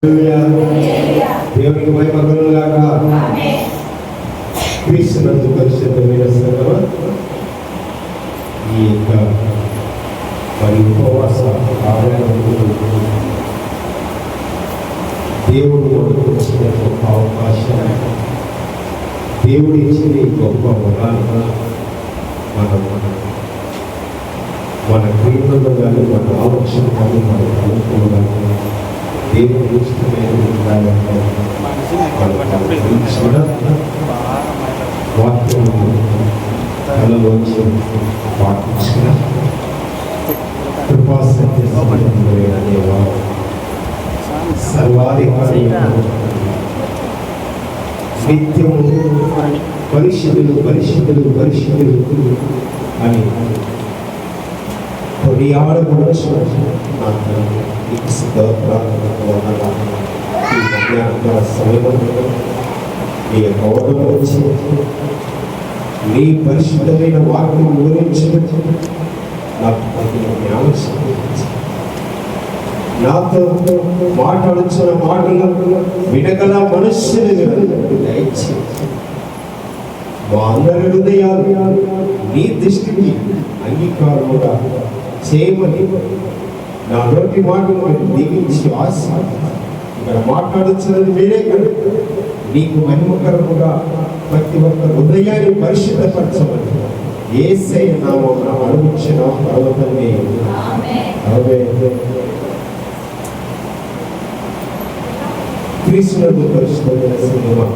దేవునికి మహిమ కలుగుగాక. క్రీస్తునందు పరిశుద్ధమైన సంగమా, ఈ యొక్క మరి ఉపవాస దేవుడు వచ్చిన గొప్ప అవకాశం, దేవుడు ఇచ్చిన గొప్ప వరాలు మన క్రియలలో కానీ మన ఆలోచన కానీ మన అనుభవం కానీ దేవుడు వాక్యం కళలోంచి పాటించిన కృపాసత్య సర్వాధికారి నిత్యము పరిశుద్ధులు పరిశుద్ధులు పరిశుద్ధులు అని కొనియాడబడిన సమయంలో నీ గౌరవం వచ్చి నీ పరిశుద్ధమైన వాక్యం గురించి నాకు జ్ఞానం, నాతో మాట్లాడుతున్న మాటలు వినగల మనుష్యుని దయచి మా అందరి హృదయాలు నీ దృష్టికి అంగీకారముగా చేయమని నా నోటి మాటలు దీవించి ఆశ ఇక్కడ మాట్లాడుతున్నది మీరే కదా. నీకు మహిమకరముగా ప్రతి ఒక్క హృదయాన్ని పరిశుద్ధపరచమని యేసయ్య నామమున అడుగుచున్న పరమతండ్రి. క్రీస్తునందు పరిశుద్ధమైన సంగమా,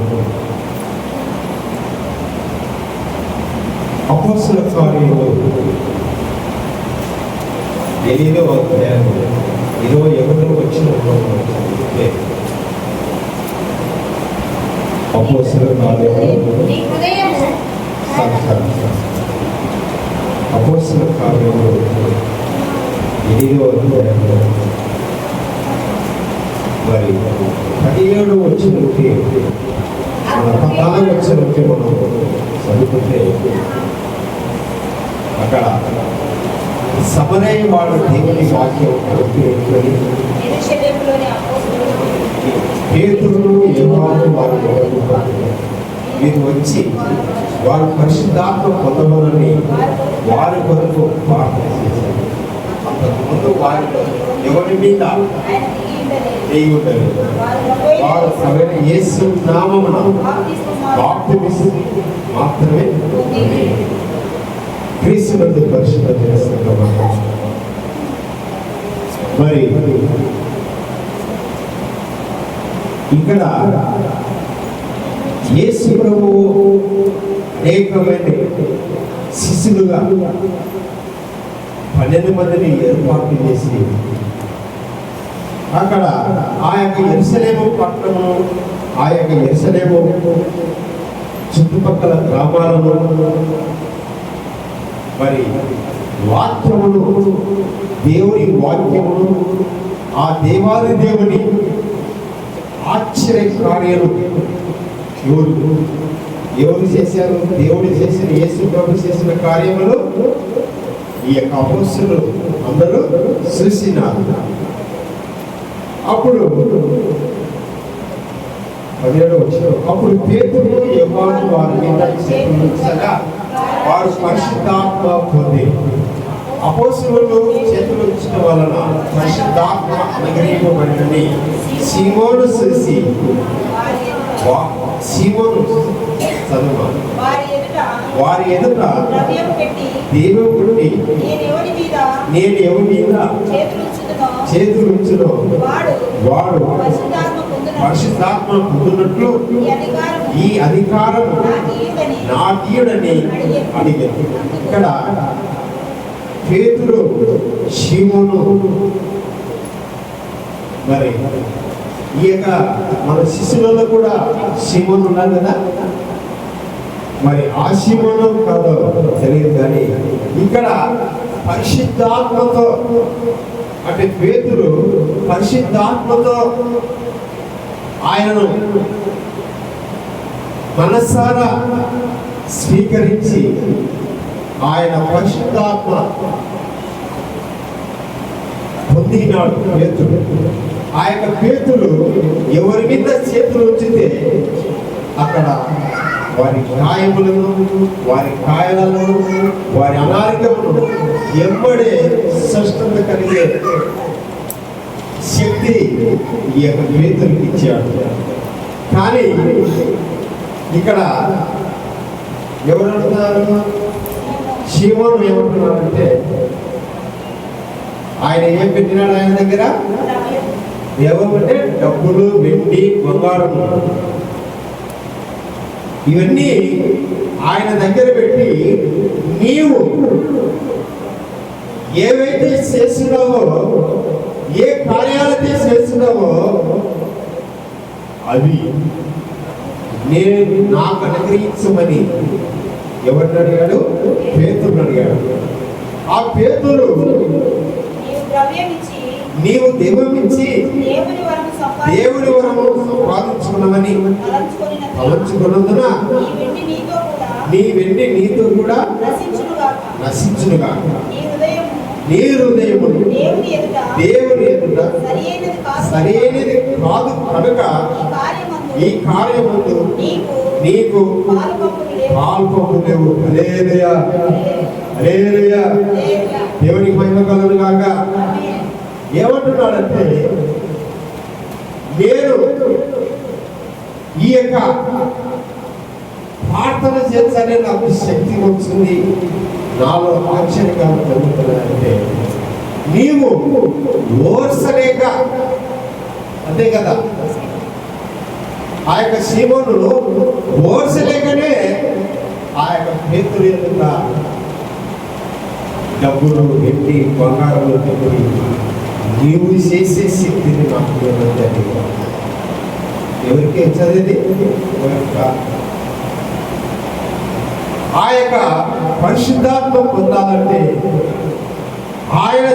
అపోస్తలుల కార్యములు 8వ అధ్యాయం 21వ వచనంలో చదివితే, అపోస్తలుల కార్యములు అపోస్తలుల కార్యములు 8వ అధ్యాయంలో మరి 17వ వచనంకి మన 14వ వచనంకి మనం చదువుకుంటే, అక్కడ సమరయ వాడు దేవుని వాక్యం పేతురును యోహాను వారు మీరు వచ్చి వారు పరిశుద్ధాత్మ పొందమని వారి కొరకు ప్రార్థన చేశారు. అంతకుముందు వారి ఎవరి మీద వారు సరైన యేసు నామమున బాప్తిస్మం మాత్రమే క్రీస్తునందు పరిశుద్ధమైన సంగమా. మరి ఇక్కడ యేసు ప్రభువు అనేకమైన శిష్యులుగా 12 మందిని ఏర్పాటు చేసి అక్కడ ఆ యొక్క యెరూషలేము పట్టణము, ఆ యొక్క యెరూషలేము చుట్టుపక్కల గ్రామాలను మరి వాక్యమును, దేవుని వాక్యమును, ఆ దేవాది దేవుని ఆశ్చర్య కార్యాలు ఎవరు చేశారు? దేవుడు చేసిన, యేసు ప్రభు చేసిన కార్యములు ఈ యొక్క అపోస్తలులు అందరూ చూసినారు. అప్పుడు 17వ వచనం, అప్పుడు పేతురు యోహాను వారి మీద చేతులుంచగా వారు పరిశుద్ధాత్మ పొంది, అపోస్తలులు చేతులు ఉంచడం వలన పరిశుద్ధాత్మ అనుగ్రహింపబడిందని సీమోను చూసి, సీమోను చదువు వారి ఎదుట దీపం పెట్టి నేను ఎవరి మీద చేతులు ఉంచును వాడు పరిశుద్ధాత్మ పొందినట్లు ఈ అధికారం నా తీయుడని అడిగారు. ఇక్కడ పేతురు, సీమోను, మరి ఈ యొక్క మన శిష్యులలో కూడా సీమోను ఉన్నారు కదా. మరి ఆ సీమోను కాదో తెలియదు, కానీ ఇక్కడ పరిశుద్ధాత్మతో, అంటే పేతురు పరిశుద్ధాత్మతో ఆయనను మనసారా స్వీకరించి ఆయన పరిశుద్ధాత్మ పొందినాడు పేతురు. ఆ యొక్క పేతులు ఎవరి మీద చేతులు ఉంచితే అక్కడ వారి గాయములను, వారి కాయలను, వారి అనారోగ్యమును ఎంబడే స్పష్టత కలిగే శక్తి ఈ యొక్క పేతులకు ఇచ్చాడు. కానీ ఇక్కడ ఎవరు అంటున్నారు? శివను ఏమంటున్నాడంటే, ఆయన ఏం పెట్టినాడు ఆయన దగ్గర? ఏమంటే డబ్బులు, వెండి, బంగారము ఇవన్నీ ఆయన దగ్గర పెట్టి, నీవు ఏవైతే చేస్తున్నావో, ఏ కార్యాలైతే చేస్తున్నావో అవి నేను నాకు అనుగ్రహించమని ఎవరిని అడిగాడు? పేతురుని అడిగాడు. ఆ పేతురు నీవు దైవమిచ్చి దేవుని వరము సంపాదించుకున్నామని తలంచుకున్నందున నీ వెండి నీతో కూడా నశించునుగా. నీ హృదయము దేవుని ఎదుట సరైనది కాదు కనుక ఈ కార్యమందు నీకు పాల్పొందు లేవు. హల్లెలూయా, హల్లెలూయా, దేవునికి మహిమ కలుగును గాక. ఏమంటున్నాడంటే, నేను ఈ యొక్క ప్రార్థన చేస్తానే నాకు శక్తి వచ్చింది, నాలో ఆశ్చర్యకాలు జరుగుతున్నాయంటే నీవు ఓర్సలేక, అంతే కదా, ఆ యొక్క సీమోను ఓర్సలేకనే ఆ యొక్క పేతురు యొక్క డబ్బులు, వెండి, బంగారంలో పెట్టి నీవు చేసే శక్తిని నాకు ఏమంటే ఎవరికి చదివి ఆ యొక్క పరిశుద్ధాత్మ పొందాలంటే, ఆయన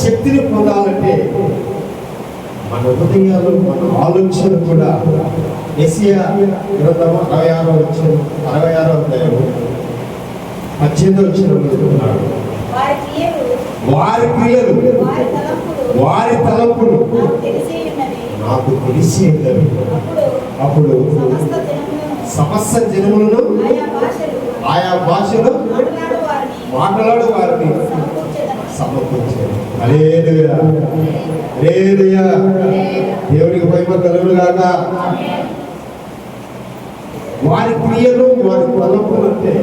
శక్తిని పొందాలంటే మన హృదయాలు, మన ఆలోచనలు కూడా యెషయా గ్రంథము 66వ అధ్యాయం 18వ వచనంలో వారి క్రియలు, వారి తలంపులు నాకు తెలిసి ఉన్నవి. అప్పుడు సమస్త జనములను, ఆయా భాషలు మాట్లాడు వారిని సమకూర్చారు. హల్లెలూయా, హల్లెలూయా, దేవునికి మహిమ కలుగును గాక. వారి క్రియలు, వారి తలంపులు అంటే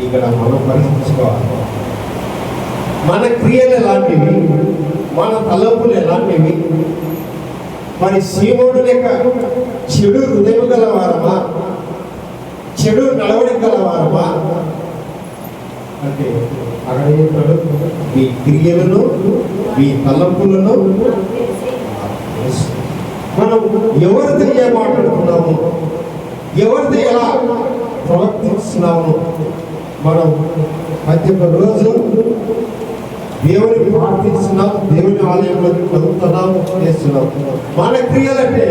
ఇక్కడ మనం పరిశీలించుకోవాలి. మన క్రియలు ఎలాంటివి, మన తలంపులు ఎలాంటివి? మరి సీమోను లెక్క చెడు హృదయం గలవారమా, చెడు నడవడి గలవారమా అంటే అక్కడ ఏమంటాడు? మీ క్రియలను, మీ తలంపులను మనం ఎవరితో ఏం మాట్లాడుతున్నాము, ఎవరితో ఎలా ప్రవర్తిస్తున్నాము. మనం ప్రతి ఒక్క రోజు దేవుని ప్రార్థిస్తున్నాం, దేవుని ఆలయంలోకి చదువుతున్నాము, చేస్తున్నాం. మన క్రియలంటే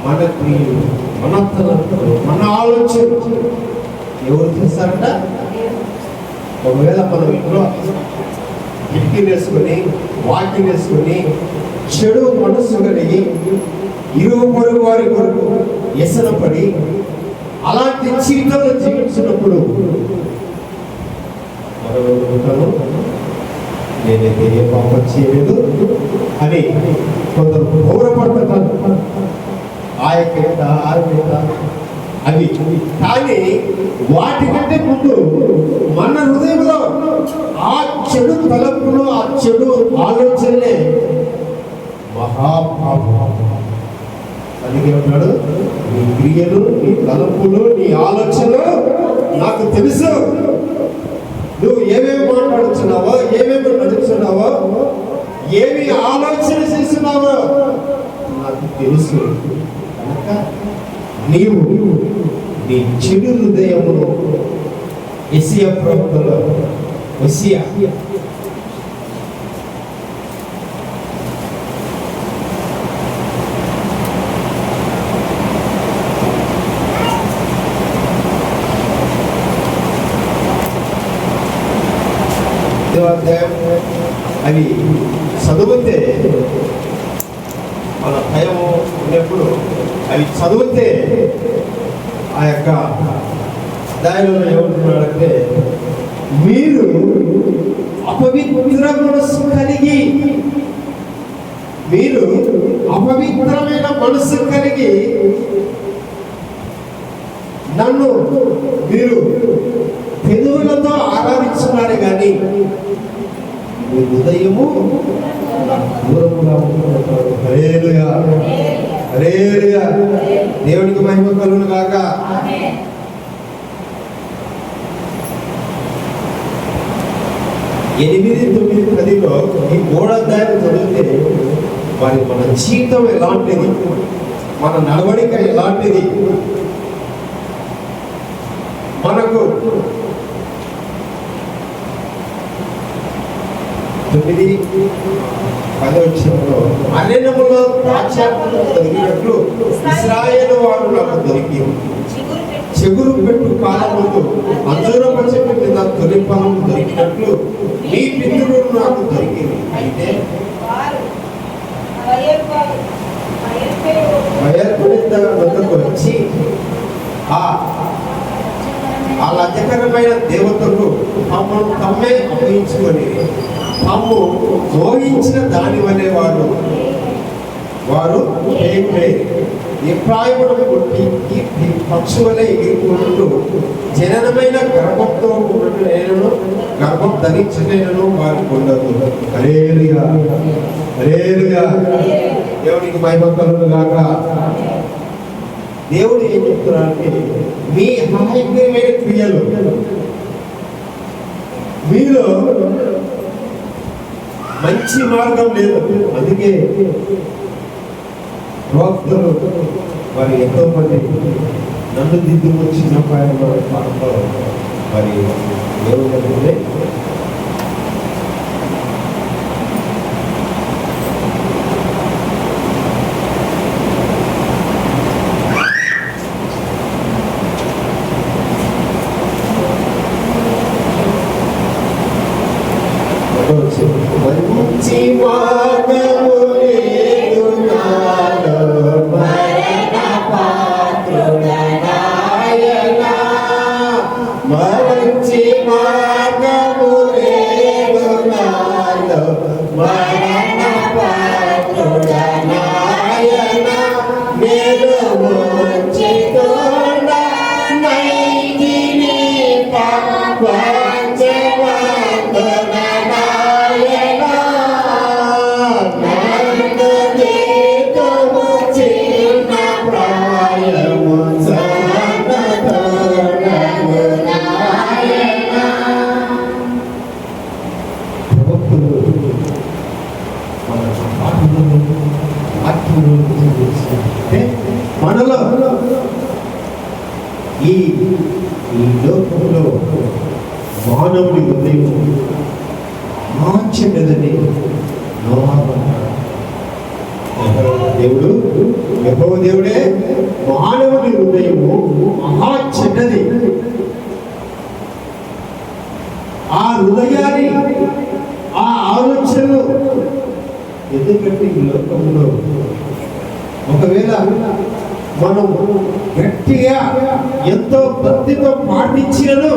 మన క్రియలు, మన తలంపులు, మన ఆలోచన ఎవరు చేస్తారంట? ఒకవేళ మనం ఇంట్లో కిటికీ వేసుకొని, వాకింగ్ వేసుకొని, చెడు మనస్సు కలిగి ఇరుగు పొరుగు వారి కొరకు వ్యసనపడి అలాంటి జీవితంలో జీవించినప్పుడు నేనైతే ఏ పాపం చేయలేదు అని కొందరు గౌరవపడుతున్నారు. ఆ యొక్క అవి కానీ వాటికంటే ముందు మన హృదయంలో ఆ చెడు తలంపులు, ఆ చెడు ఆలోచనలే మహాపాపం. అందుకే ఉన్నాడు, నీ క్రియలు, నీ తలంపులు, నీ ఆలోచనలు నాకు తెలుసు. నువ్వు ఏమేమి మాట్లాడుతున్నావో, ఏమేమి నడుస్తున్నావో, ఏమి ఆలోచన చేస్తున్నావో నాకు తెలుసు. కనుక నీవు నీ చెడు హృదయమును యెషయా ప్రవక్తలో యెషయా అవి చదివితే మన భయం ఉన్నప్పుడు అవి చదివితే ఆ యొక్క దానిలో ఏమంటున్నాడంటే, మీరు అపవిత్ర మనస్సు కలిగి, మీరు అపవిత్రమైన మనస్సు కలిగి నన్ను మీరు పెదవులతో ఆరాధిస్తున్నారు కానీ మీ హృదయము దూరముగా ఉంటున్నారు. హల్లెలూయా, హల్లెలూయా. దేవునికి మహిమ కలుగును గాక. 8, 9, 10లో ఈ 3 అధ్యాయాలు చదివితే మన జీవితం ఎలాంటిది, మన నడవడిక ఎలాంటిది, మనకు 9, 10 వచ్చంలో అరణ్యములో ద్రాక్షారసము దొరికినట్లు ఇశ్రాయేలు వారు నాకు దొరికింది. చెగురు పెట్టు కాలములు అంజూరపు చెట్టు మీద తొలి ఫలం దొరికినట్లు మీ పితరులు నాకు దొరికింది. అయితే వద్దకు వచ్చి ఆ లజ్జకరమైన దేవతకు తమను తమ్మే అప్పగించుకొని తాము మోగించిన దాని వలె వారు నిప్రాయములను కొట్టి ఈ పక్షు వలె ఎగిరిపోయినట్టు జననమైన గర్భంతో ఉన్నట్టు నేను గర్భం ధరించలేనను వారికి ఉండదు. హల్లెలూయా, హల్లెలూయా. దేవునికి మహిమ కలుగును గాక. దేవుడు ఏం చెప్తున్నారంటే, మీ హాయిమైన క్రియలు మీలో మంచి మార్గం లేదు. అందుకే ప్రవక్తలు మరి ఎంతో మంది నన్ను దిద్దుకొచ్చిన పాటలో మరి దేవుడు మంచి మార్గము లేదు నాలో, మరణ పాత్రుడనాయనా. మంచి మార్గము లేదు నాలో, మరణ పాత్రుడనాయనా. మేలు ముంచితోడ నైతిని మనలో ఈ లోకంలో మానవుడి హృదయం చెడ్డదని దేవుడు యెహోవా దేవుడే మానవుడి హృదయము మహా చెడ్డది. ఆ హృదయాన్ని, ఆ ఆలోచనలు, ఎందుకంటే ఈ లోకంలో ఒకవేళ మనం గట్టిగా ఎంతో భక్తితో పాటించినను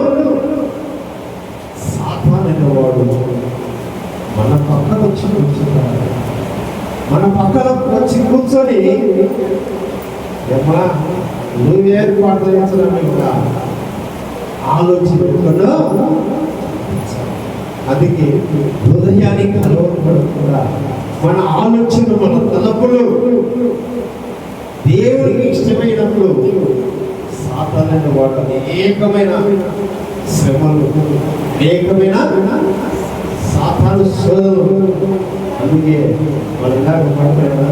సాతానైన వాడు మన పక్కన వచ్చి కూర్చున్నాడు. మన పక్కన వచ్చి కూర్చొని ఏమా నువ్వు ఏర్పాటు చేస్తున్నా ఆలోచించుకున్నా. అందుకే హృదయానికి అలవాటుపడకుండా మన ఆలోచన, మన తలపులు దేవుడికి ఇష్టమైనప్పుడు సాతానైన వాడు అనేకమైన శ్రమలు, అనేకమైన సాతాను శోధనలు. అందుకే మనం ఇలాగ మాట్లాడా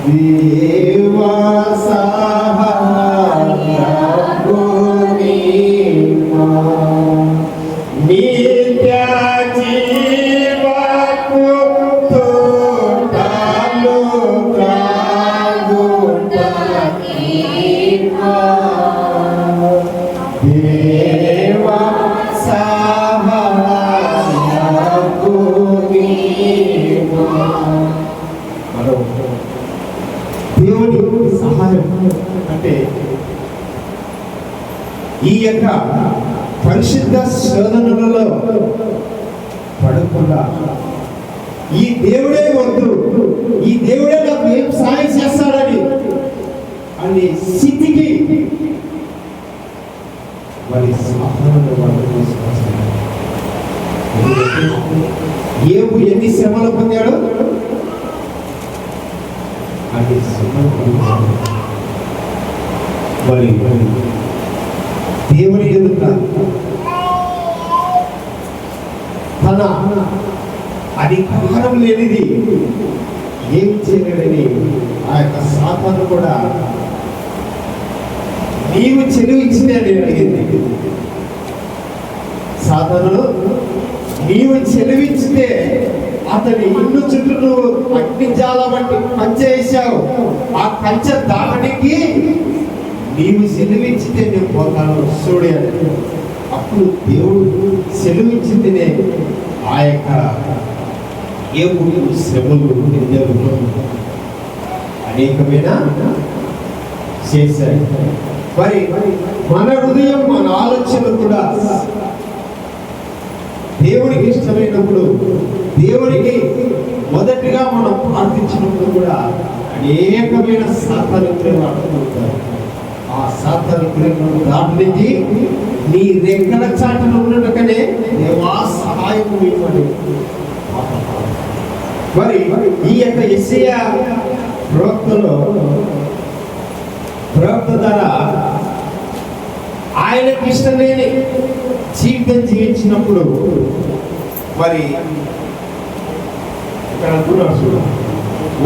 Dewa Sahaya Bumi దేవుని సహాయం అంటే ఈ యొక్క పరిశుద్ధ శోధనలలో పడకుండా ఈ దేవుడే వద్దు, ఈ దేవుడే నాకు ఏం సాయం చేస్తాడని అనే స్థితికి మరి ఏబు ఎన్ని శ్రమలు పొందాడు, అన్ని శ్రమలు పొందాడు. మరి దేవుని ఎదుట తన అధికారం లేనిది ఏం చేయలేడని ఆ యొక్క సాతాను కూడా నీవు చెలివిచ్చితే అని అడిగింది. సాతాను నీవు చెలివిచ్చితే అతని ఇల్లు చుట్టూ నువ్వు అగ్నిజాల వంటి కంచె వేసావు, ఆ కంచె దానికి నీవు సెలవిచ్చితే నేను పోతాను చూడే. అప్పుడు దేవుడు సెలవిచ్చితేనే ఆ యొక్క ఏబుడు శ్రమలు నిందలు అనేకమైన చేశాడు. మరి మన హృదయం మన ఆలోచన కూడా దేవునికి ఇష్టమైనప్పుడు, దేవునికి మొదటిగా మనం ప్రార్థించినప్పుడు కూడా అనేకమైన సాతాను అడుగుతుంటారు. ఆ సాతాను దాటించి నీ రెక్కల చాటును ఉన్నట్టుగానే దేవా సహాయం ఇవ్వండి. మరి ఈ యొక్క యెషయా ప్రవక్త ద్వారా ఆయనకి ఇష్టం లేని జీవితం జీవించినప్పుడు మరి ఇక్కడ అంటున్నారు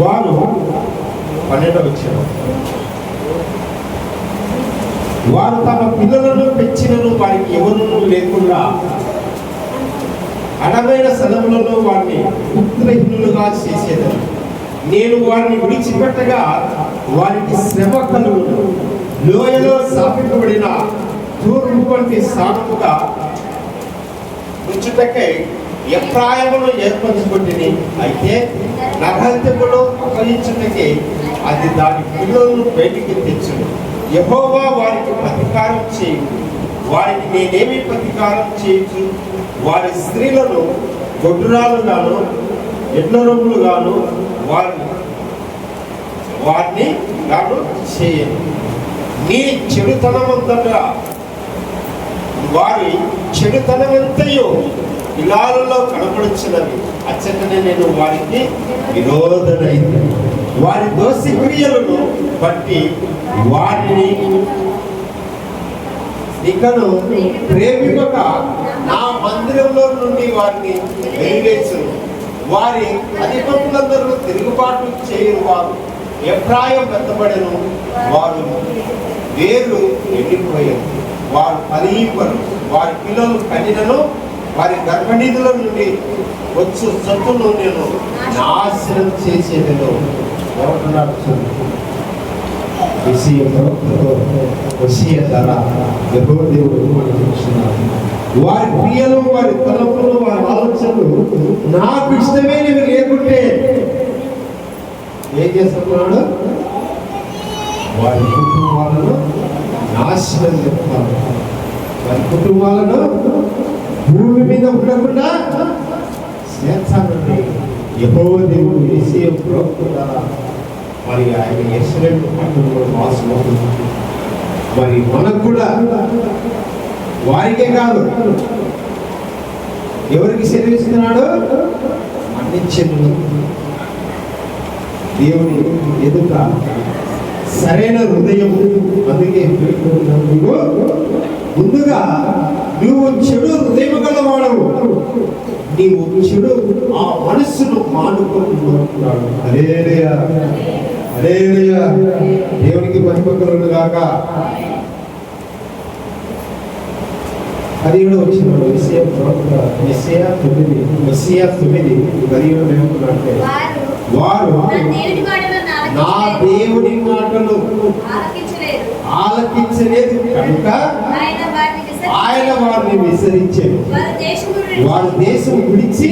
వారు 12వ వచనం, వారు తమ పిల్లలను పెంచినను వారికి ఎవరు లేకుండా అడమైన స్థలములలో వారిని పుత్రహీనులుగా చేసేదాన్ని. నేను వారిని విడిచిపెట్టగా వారికి శ్రమ కలుగును. లోయలో స్థాపింపబడిన తూర్పు వంటి స్థానముగా ఉంచుటకై ఎఫ్రాయిమును ఏర్పరచుకొంటిని. అయితే నరహత్యకులు అపహరించుటకై అది దాని పిల్లలను బయటికి తెచ్చును. యెహోవా వారికి ప్రతీకారం చేయు, వారికి నేనేమి ప్రతీకారం చేయొచ్చు? వారి స్త్రీలను గొడ్డురాలుగాను ఎడ్ల రొమ్ములుగాను వారిని గాను చేయను. నీ చెడుతనమంతటా వారి చెడుతనమంతయు ఇలాలలో కనపడుచున్నవి. అచ్చటనే నేను వారికి విరోధనైంది. వారి దోషి క్రియలను బట్టి వారిని ఇకను ప్రేమిక నా మందిరంలో నుండి వారిని వెలివేసు. వారి అధిపతులందరూ తిరుగుబాటు చేయరు. వారు ఎఫ్రాయిము వెత్తబడెను, వారు వేరు ఎండిపోయారు, వారు ఫలింపరు. వారి పిల్లలు కనినను వారి గర్భనిధుల నుండి వచ్చు సొత్తును నేను నాశనం చేసేదను. వారి క్రియలు, వారి తలపులు, వారి ఆలోచనలు నాకు ఇష్టమైనవి లేకుంటే ఏం చేస్తున్నాడు? వారి కుటుంబాలను నాశనం చెప్తాడు. వారి కుటుంబాలను భూమి మీద ఉండకుండా చేస్తానండి. యెహోవా దేవుడు యెషయా ప్రవక్త ద్వారా మరి ఆయన యెరూషలేము పట్టణంలో వాసమవుతుంది. మరి మనకు కూడా వారికే కాదు, ఎవరికి సెలవిస్తున్నాడు? మన్నించను. దేవుని ఎదుట సరైన హృదయం. అందుకే ముందుగా నువ్వు చెడు హృదయం గలవాడవు, నీవు చెడు ఆ మనస్సును మానుకుంటున్నాడు. హల్లెలూయా, హల్లెలూయా. దేవునికి మహిమ కలుగును గాక. 17వ వచనం యెషయా 9:17 ఏమంటున్నాడంటే, వారు నా దేవుని మాటలు ఆలకించలేదు కనుక ఆయన వారిని విసరించారు. వారు దేశం విడిచి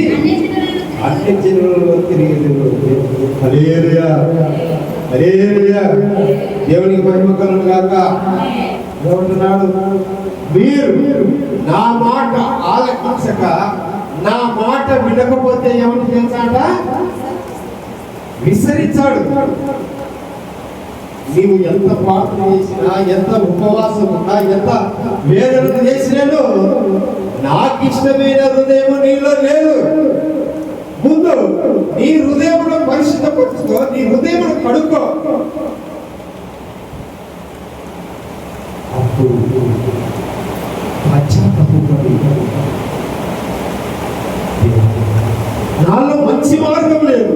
అన్ని జనులలో తిరిగి హల్లెలూయా హల్లెలూయా. దేవునికి మహిమ కలుగును గాక. ఏమంటున్నాడు? మీరు నా మాట ఆలకించక నా మాట వినకపోతే ఏమని తెలుసాట? విసరించాడు. నీవు ఎంత ప్రార్థన చేసినా, ఎంత ఉపవాసం ఉన్నా, ఎంత వేదన చేసినాను, నాకు ఇష్టమైన హృదయం నీలో లేదు. ముందు నీ హృదయమును పరిశుద్ధపరుచుకో, నీ హృదయమును కడుక్కో. అప్పుడు నాలో మంచి మార్గం లేదు,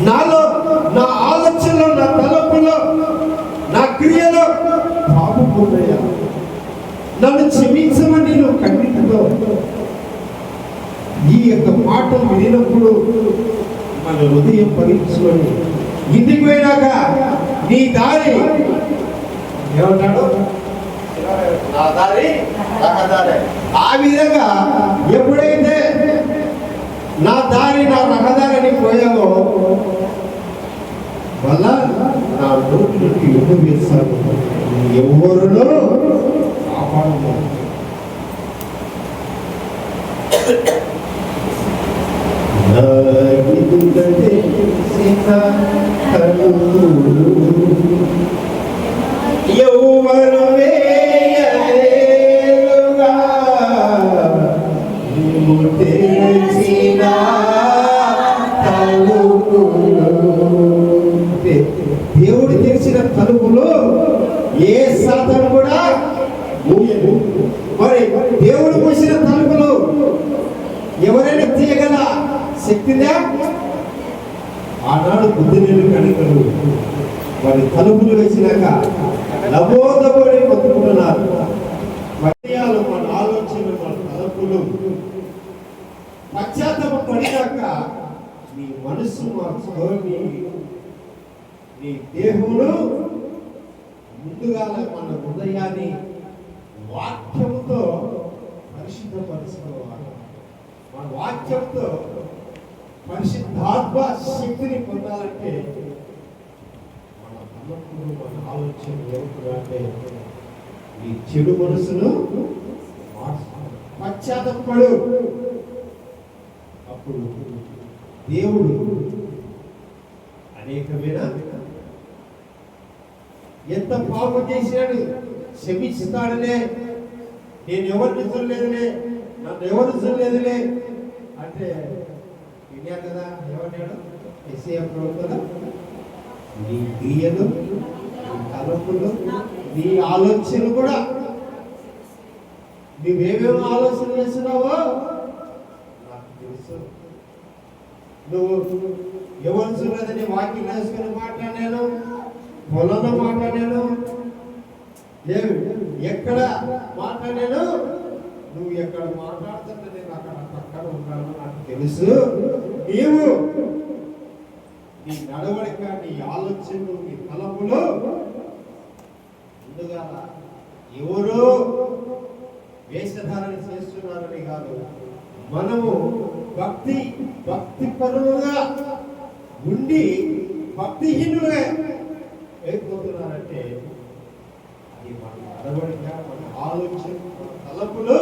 నాలో నా ఆలోచనలో, నా తలపులో, నా క్రియలో పాపమున్నాయా, నన్ను క్షమించమని నువ్వు కన్నీటితో ఈ యొక్క మాటలు వినినప్పుడు మన హృదయం పరీక్షించుకొని ఇంటికి పోయినాక నీ దారి ఏమంటాడు? నా దారి రహదారి. ఆ విధంగా ఎప్పుడైతే నా దారి నా రహదారిని పోయావో వల్ల నా నోటి నుండి ఎన్ను వేస్తాను, ఎవరునో కాపాడు. ఎవరు వేయలేరుగా తెరిచిన తలుపులు. దేవుడు తెరిచిన తలుపులు ఏ సాతాను కూడా మూయడు. మరి దేవుడు మూసిన తలుపులు ఎవరైనా తీయగల శక్తిదా? ఆనాడు బుద్ధిని కణికలు వారి తలుపులు వేసినాక లబోదబడి బతుకుంటున్నారు. మన ఆలోచనలు, మన తలుపులు పశ్చాత్తాప పడినాక నీ మనసు మార్చుకో, నీ దేహమును ముందుగా మన హృదయాన్ని వాక్యముతో పరిశుద్ధపరుచుకోవాలి. మన వాక్యంతో పరిశుద్ధాత్మ శక్తిని పొందాలంటే మన తలపులు, మన ఆలోచన ఏమిటంటే ఈ చెడు మనసును పశ్చాత్తపడు. అప్పుడు దేవుడు అనేకమైన ఎంత పాపం చేసినాడు క్షమిస్తాడనే, నేను ఎవరిని చూడలేదులే, నన్ను ఎవరు చూడలేదులే అంటే విన్నారు కదా. ఏమన్నాడు యెషయా ప్రవక్త? నీ క్రియలు, నీ తలపులు, నీ ఆలోచనలు కూడా, నువ్వేమేమి ఆలోచన చేస్తున్నావో నాకు తెలుసు. నువ్వు ఎవరు చూడలేదని వాక్యం వేసుకుని మాట్లాడాను, పొలంలో మాట్లాడాను, ఎక్కడ మాట్లాడాను, నువ్వు ఎక్కడ మాట్లాడుతుంటే నేను అక్కడ పక్కన ఉన్నాను నాకు తెలుసు. నీవు నీ నడవడిక, నీ ఆలోచనలు, నీ తలపులు ముందుగా ఎవరో వేషధారణ చేస్తున్నారని కాదు, మనము భక్తి పరులుగా ఉండి భక్తిహీనులుగా అయిపోతున్నారంటే అది మన నడవడిక, మన ఆలోచన, మన తలపులు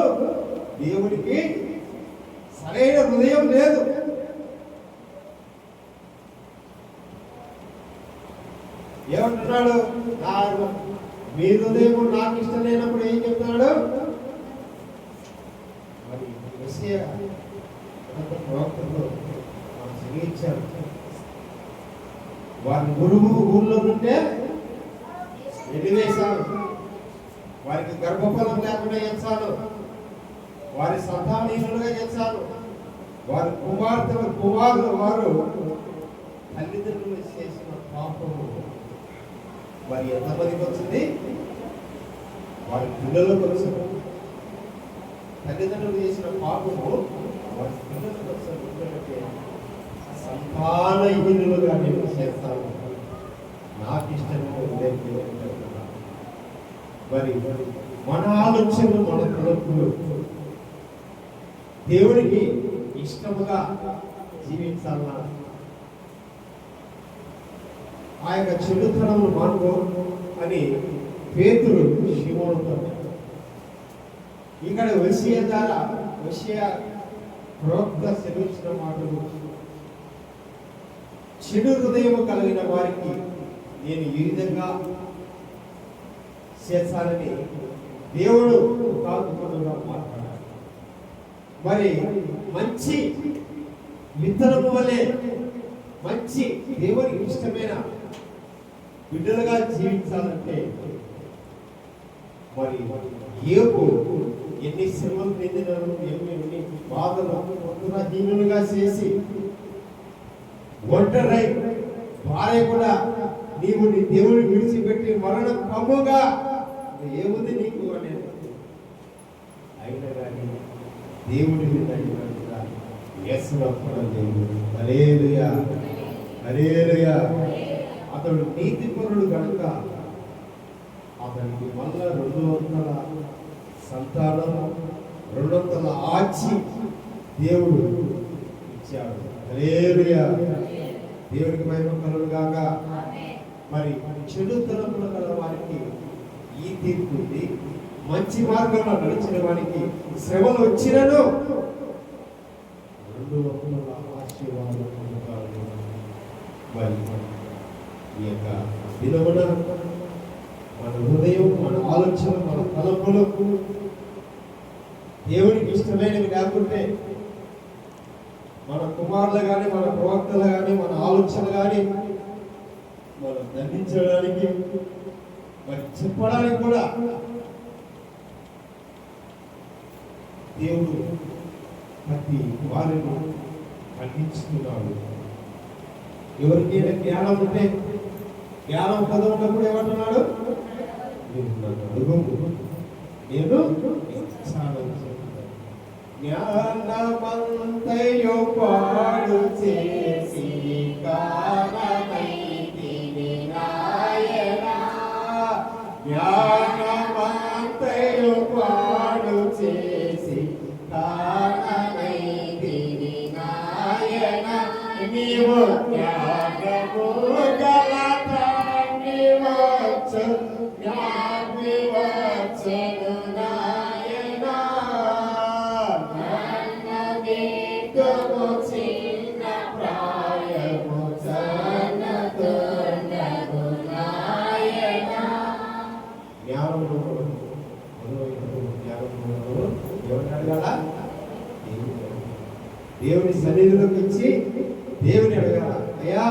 దేవుడికి సరైన హృదయం లేదు. ఏమంటున్నాడు? మీ హృదయం నాకు ఇష్టం లేనప్పుడు ఏం చెప్తున్నాడు? మరి యెషయా ప్రవక్తలు ఇచ్చారు. వారి గురువు ఊళ్ళో ఉంటే వెలివేశారు, వారికి గర్భఫలం లేకుండా చేశారు, వారి సంతానహీనులుగా చేశారు, వారి కుమారులు వారు తల్లిదండ్రులు చేసిన పాపము వారి ఎంతమందికి వచ్చింది? వారి పిల్లలకు వచ్చింది. తల్లిదండ్రులు చేసిన పాపము వారి పిల్లలకు వచ్చినట్టే సంతానహీనులుగా నేను చేస్తాను, నాకు ఇష్టంగా ఉండేది. మరి మన ఆలోచనలు, మన తలపులు దేవుడికి ఇష్టముగా జీవించాలన్నా ఆ యొక్క చెడుతనమును మానుకో అని పేతురు శిమోనుతో ఇక్కడ హోషేయ ద్వారా హోషేయ ప్రవక్త సెలవిచ్చిన మాటలు, చెడు హృదయం కలిగిన వారికి నేను ఈ విధంగా చేశానని దేవుడు ముఖాముఖముగా మాట్లాడాడు. మరి మంచి విత్తనము వలె మంచి దేవునికి ఇష్టమైన బిడ్డలుగా జీవించాలంటే మరి యోబు ఎన్ని శ్రమలు పొందినారు, ఎన్ని బాధలు దీనులుగా చేసి ఒంటరై భార్య కూడా నీవు నీ దేవుని విడిచిపెట్టి మరణ కమ్ముగా ఏముంది నీకు అనేది అయినా కానీ దేవుడి మీద హల్లెలూయా హల్లెలూయా. అతడు నీతిపరుడు కనుక అతనికి మళ్ళా 200 సంతానం 200 ఆచి దేవుడు ఇచ్చాడు. హల్లెలూయా. దేవుడికి మహిమ కలుగును గాక. మరి చెడు తలపుల గల వారికి ఈ తీర్పు ఉంది, మంచి మార్గంలో నడిచిన వారికి శ్రమలు వచ్చినను 200 ఆశీర్వాదాలు పొందుతారు. మరి ఈ యొక్క దినమున మన హృదయం, మన ఆలోచన, మన తలంపులు దేవునికి ఇష్టమైనవి కాకుంటే మన కుమారులు కానీ, మన ప్రవక్తలు కానీ, మన ఆలోచన కానీ మనం దండించడానికి మరి చెప్పడానికి కూడా దేవుడు ప్రతి వారిని ఖండించుతున్నాడు. ఎవరికైనా జ్ఞానం ఉంటే, జ్ఞానం పదం ఉన్నప్పుడు ఏమంటున్నాడు, నేను జ్ఞానమంతయు పాడు చేసి కారణమైతిని నాయనా, జ్ఞానమంతయు పాడు చేసి కారణమైతిని నాయనా, నీవు జ్ఞానము గల తండ్రి వచ్చు, జ్ఞాని వచ్చెను నాయనా, నన్న నీకుము చిన్న ప్రాయము సన్నతున్నగు నాయనా. జ్ఞానము ఎవరిని అడగాల? దేవుని సన్నిధిలోకి వచ్చి దేవుని అడగాల, అయ్యా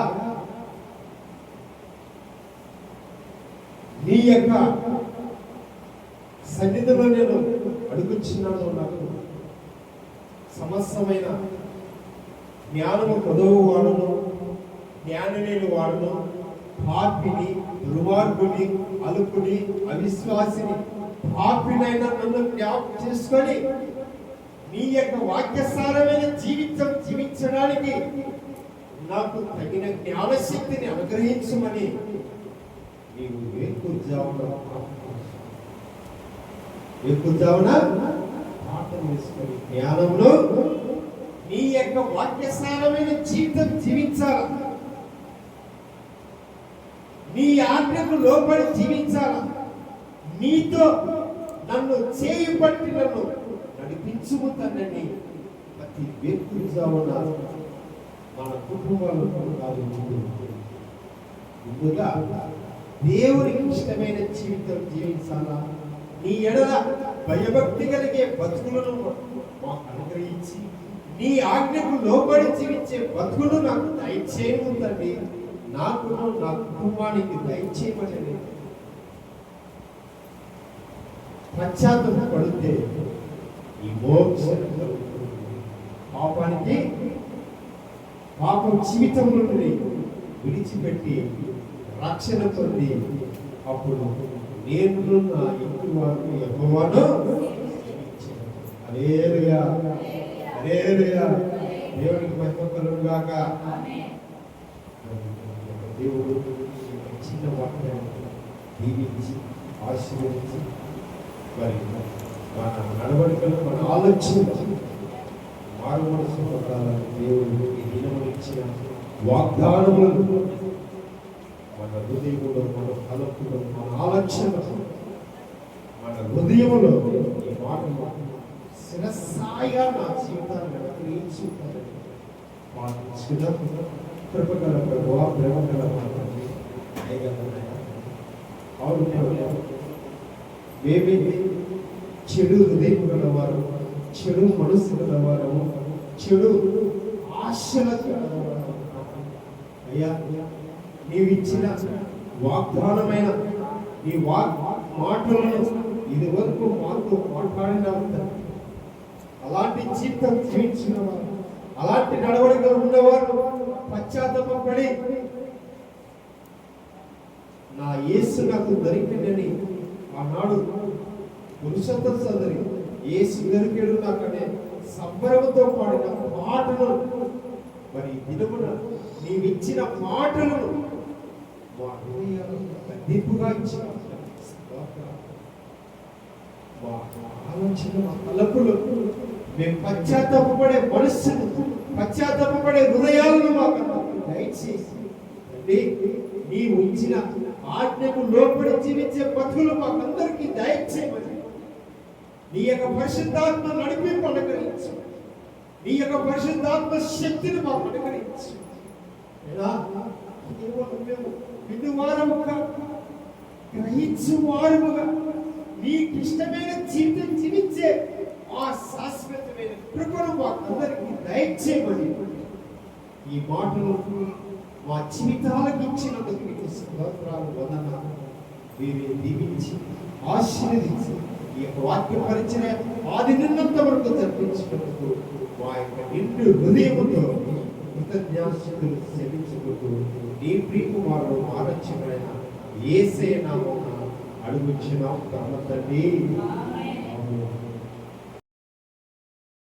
నీ యొక్క సన్నిధిలో నేను అడుగుచున్నాను, నాకు సమస్తమైన జ్ఞానము కొదవు వాడును, జ్ఞానం లేని వాడును, పాపిని, దుర్మార్గుని, అలుపుని, అవిశ్వాసిని, పాపినైనా నన్ను జ్ఞాపకం చేసుకొని నీ యొక్క వాక్యసారమైన జీవితం జీవించడానికి నాకు తగిన జ్ఞానశక్తిని అనుగ్రహించమని నీవు వేకుజావున ప్రార్థన చేసుకొని జ్ఞానంలో నీ యొక్క వాక్యసారమైన జీవితం జీవించాల, నీ ఆజ్ఞకు లోబడి జీవించాల, నీతో నన్ను చేయి పట్టి నన్ను నడిపించుము తండ్రిని ప్రతి వేకుజావున మన కుటుంబాలు ముందుగా దేవునికి ఇష్టమైన జీవితం జీవించాలా, నీ ఎడల భయభక్తి కలిగే బతుకులను మాకు అనుగ్రహించి నీ ఆజ్ఞకు లోబడి జీవించే బతుకులు నాకు దయచేయము తండ్రి, నాకు నా కుటుంబానికి దయచేయమని పశ్చాత్తాప పడితే ఈ మోక్షం పాపానికి పాపం జీవితం నుండి విడిచిపెట్టి రక్షణ పొంది అప్పుడు నేను నా ఇంటి వారు యెహోవాను హల్లెలూయా హల్లెలూయా. దేవునికి మహిమ కలుగును గాక. దేవుడు చిన్న వాక్యాన్ని దీవించి ఆశీర్వదించి మరి మన నడవడికలు, మన ఆలోచన మారు మనసు పొందాలని దేవుడు ఈ దినములు ఇచ్చిన వాగ్దానములను మన హృదయములో, మన తలపులో, మన ఆలోచనలో, మన హృదయములో ఈ మాటలు శిరస్సాయిగా నా జీవితాన్ని గ్రహించుకుంటాను. కృపగల ప్రభువా, ప్రేమగల మాటలు మేమైతే చెడు హృదయం గలవారు, చెడు మనసు గలవారు, చెడు ఆశల గలవారు. అయ్యా, నీవిచ్చిన వాగ్దానమైన నీ మాటలను ఇది వరకు మాతో మాట్లాడిన అలాంటి జీవితం జీవించిన వారు, అలాంటి నడవడికలు ఉన్నవారు పశ్చాత్తాపపడి నా యేసు నాకు దొరికిందని ఆనాడు పురుషత్వ సోదరి యేసు దొరికాడు నాకనే సంబరంతో పాడిన పాటలు, మరి దినమున నీవిచ్చిన మాటలను మా హృదయాలుగా ఇచ్చిన మా ఆలోచన, మా తలపులు మేము పశ్చాత్తాపపడే మనస్సును, పశ్చాత్తాపపడే హృదయాలను మాకు దయచేసి నీవు ఇచ్చిన ఆజ్ఞకు లోపడి జీవించే బతుకులు మాకందరికీ దయచేయమని నీ యొక్క పరిశుద్ధాత్మ నడిపింపు అనుగ్రహించు. నీ యొక్క పరిశుద్ధాత్మ శక్తిని మాకు అనుగ్రహించు. మేము వినువారముగా, గ్రహించువారముగా నీకు ఇష్టమైన జీవితం జీవించే ఆ శాశ్వతమైన కృపను మాకందరికీ దయచేయమని ఈ మాటలు మా జీవితాలకు ఇచ్చినందుకు మీకు స్తోత్రాలు, వందనాలు. వీరిని దీవించి ఆశీర్వదించి ఈ యొక్క వాక్య పరిచయం ఆది నిన్నంత వరకు జరిపించినందుకు మా యొక్క నిండు హృదయముతో కృతజ్ఞాస్తులు చెల్లించుకుంటూ నీ ప్రియకుమారుడు ఆలోచన యేసే నామమున అడుగుచున్నాం తండ్రి.